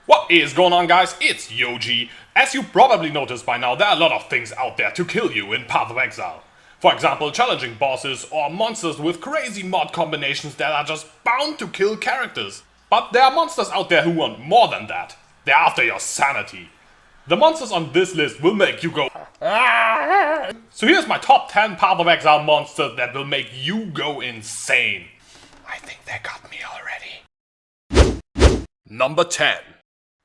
What is going on, guys? It's Yoji. As you probably noticed by now, there are a lot of things out there to kill you in Path of Exile. For example, challenging bosses or monsters with crazy mod combinations that are just bound to kill characters. But there are monsters out there who want more than that. They're after your sanity. The monsters on this list will make you go So here's my top 10 Path of Exile monsters that will make you go insane. I think they got me already. Number 10.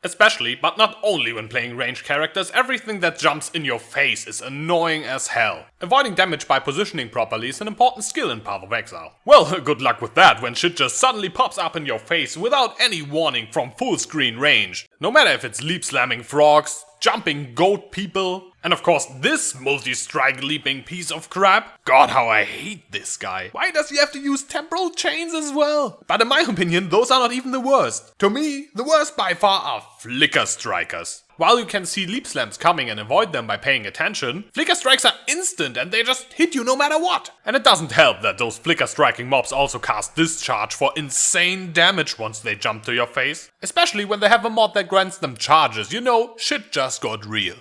Especially, but not only when playing ranged characters, everything that jumps in your face is annoying as hell. Avoiding damage by positioning properly is an important skill in Path of Exile. Well, good luck with that when shit just suddenly pops up in your face without any warning from full screen range. No matter if it's leap slamming frogs, jumping goat people, and of course this multi-strike leaping piece of crap. God, how I hate this guy. Why does he have to use temporal chains as well? But in my opinion, those are not even the worst. To me, the worst by far are flicker strikers. While you can see leap slams coming and avoid them by paying attention, flicker strikes are instant and they just hit you no matter what. And it doesn't help that those flicker striking mobs also cast discharge for insane damage once they jump to your face. Especially when they have a mod that grants them charges, you know, shit just got real.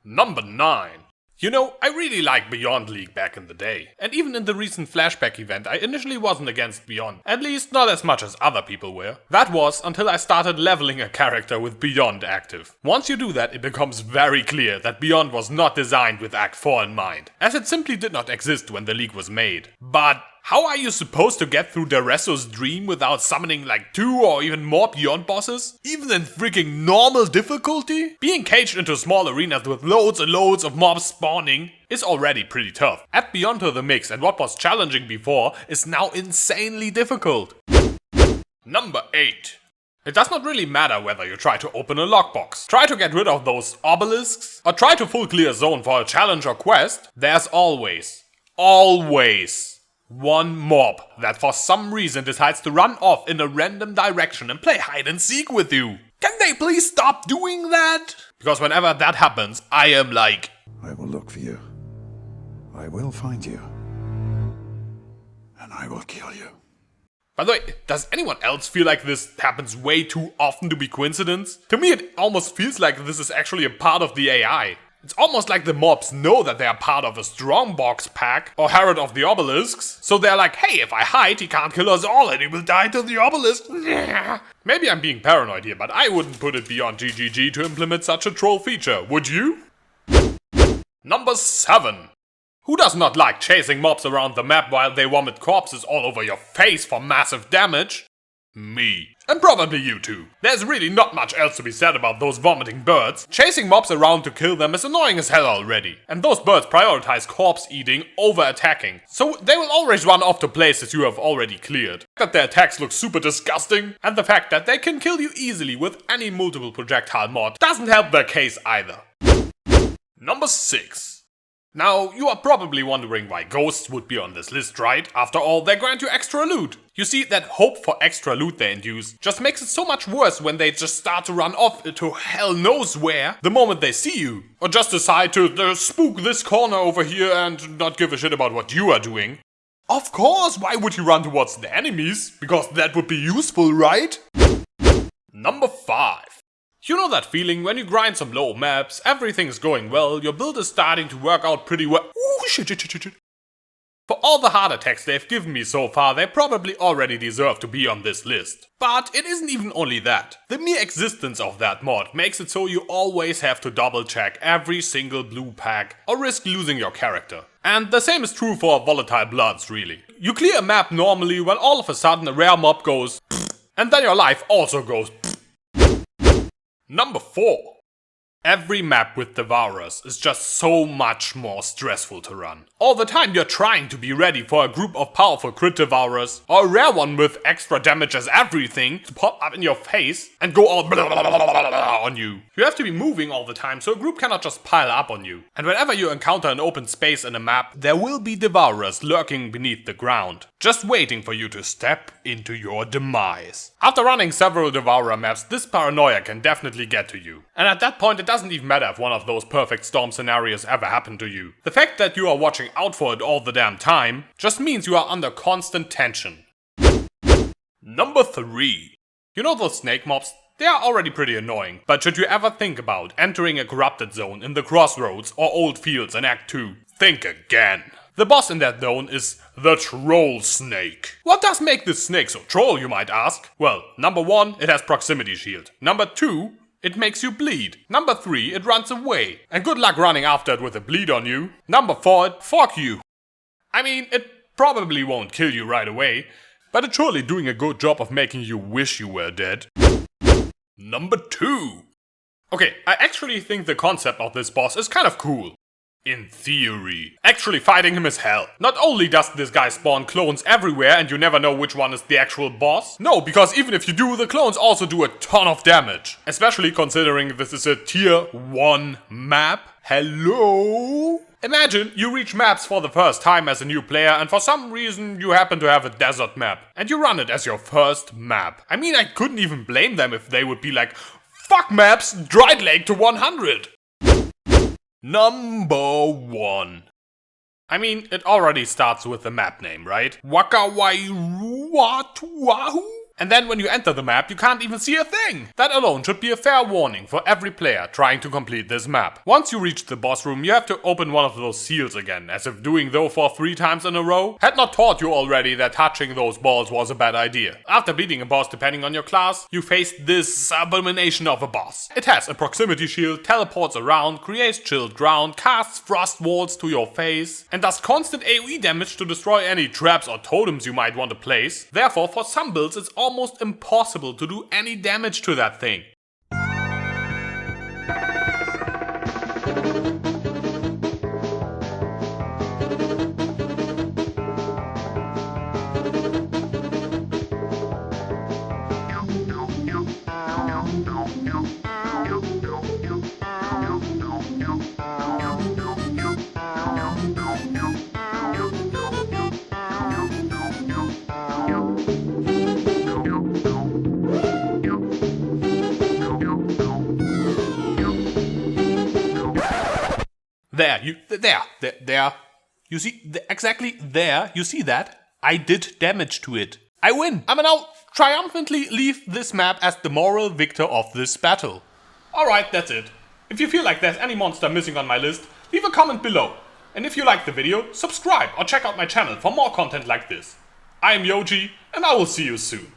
Number 9. You know, I really liked Beyond League back in the day. And even in the recent flashback event, I initially wasn't against Beyond. At least not as much as other people were. That was until I started leveling a character with Beyond active. Once you do that, it becomes very clear that Beyond was not designed with Act 4 in mind, as it simply did not exist when the league was made. But how are you supposed to get through Deresso's dream without summoning like 2 or even more Beyond bosses? Even in freaking normal difficulty? Being caged into small arenas with loads and loads of mobs spawning is already pretty tough. Add Beyond to the mix and what was challenging before is now insanely difficult. Number 8. It does not really matter whether you try to open a lockbox, try to get rid of those obelisks, or try to full clear a zone for a challenge or quest, there's always one mob that for some reason decides to run off in a random direction and play hide and seek with you. Can they please stop doing that? Because whenever that happens, I am like, I will look for you. I will find you. And I will kill you. By the way, does anyone else feel like this happens way too often to be coincidence? To me, it almost feels like this is actually a part of the AI. It's almost like the mobs know that they are part of a Strongbox pack or Herald of the Obelisks, so they're like, hey, if I hide, he can't kill us all and he will die to the obelisk. Maybe I'm being paranoid here, but I wouldn't put it beyond GGG to implement such a troll feature, would you? Number 7. Who does not like chasing mobs around the map while they vomit corpses all over your face for massive damage? Me. And probably you too. There's really not much else to be said about those vomiting birds. Chasing mobs around to kill them is annoying as hell already. And those birds prioritize corpse eating over attacking. So they will always run off to places you have already cleared. The fact that their attacks look super disgusting, and the fact that they can kill you easily with any multiple projectile mod doesn't help their case either. Number 6. Now, you are probably wondering why ghosts would be on this list, right? After all, they grant you extra loot. You see, that hope for extra loot they induce just makes it so much worse when they just start to run off to hell knows where the moment they see you. Or just decide to spook this corner over here and not give a shit about what you are doing. Of course, why would you run towards the enemies? Because that would be useful, right? Number 5. You know that feeling when you grind some low maps, everything's going well, your build is starting to work out pretty well. Ooh, shit. For all the heart attacks they've given me so far, they probably already deserve to be on this list. But it isn't even only that. The mere existence of that mod makes it so you always have to double check every single blue pack or risk losing your character. And the same is true for Volatile Bloods, really. You clear a map normally when all of a sudden a rare mob goes and then your life also goes. Number 4. Every map with Devourers is just so much more stressful to run. All the time you're trying to be ready for a group of powerful crit Devourers, or a rare one with extra damage as everything, to pop up in your face and go all on you. You have to be moving all the time so a group cannot just pile up on you. And whenever you encounter an open space in a map, there will be Devourers lurking beneath the ground, just waiting for you to step into your demise. After running several Devourer maps, this paranoia can definitely get to you. And at that point it doesn't even matter if one of those perfect storm scenarios ever happened to you. The fact that you are watching out for it all the damn time just means you are under constant tension. Number 3. You know those snake mobs? They are already pretty annoying, but should you ever think about entering a corrupted zone in the Crossroads or Old Fields in Act 2, think again. The boss in that zone is the Troll Snake. What does make this snake so troll, you might ask? Well, number 1, it has proximity shield. Number 2, it makes you bleed. Number 3, it runs away. And good luck running after it with a bleed on you. Number 4, it fuck you. I mean, it probably won't kill you right away, but it's surely doing a good job of making you wish you were dead. Number 2. Okay, I actually think the concept of this boss is kind of cool. In theory. Actually fighting him is hell. Not only does this guy spawn clones everywhere and you never know which one is the actual boss. No, because even if you do, the clones also do a ton of damage. Especially considering this is a tier 1 map. Hello? Imagine you reach maps for the first time as a new player and for some reason you happen to have a desert map. And you run it as your first map. I mean, I couldn't even blame them if they would be like, fuck maps, Dried Lake to 100. Number 1. I mean, it already starts with the map name, right? Whakawairua, Tuahu? And then when you enter the map, you can't even see a thing. That alone should be a fair warning for every player trying to complete this map. Once you reach the boss room, you have to open one of those seals again, as if doing so for 3 times in a row had not taught you already that touching those balls was a bad idea. After beating a boss depending on your class, you face this abomination of a boss. It has a proximity shield, teleports around, creates chilled ground, casts frost walls to your face, and does constant AoE damage to destroy any traps or totems you might want to place. Therefore, for some builds it's almost impossible to do any damage to that thing. There. You see, exactly there, you see that? I did damage to it. I win. I will now triumphantly leave this map as the moral victor of this battle. Alright, that's it. If you feel like there's any monster missing on my list, leave a comment below. And if you liked the video, subscribe or check out my channel for more content like this. I am Yoji, and I will see you soon.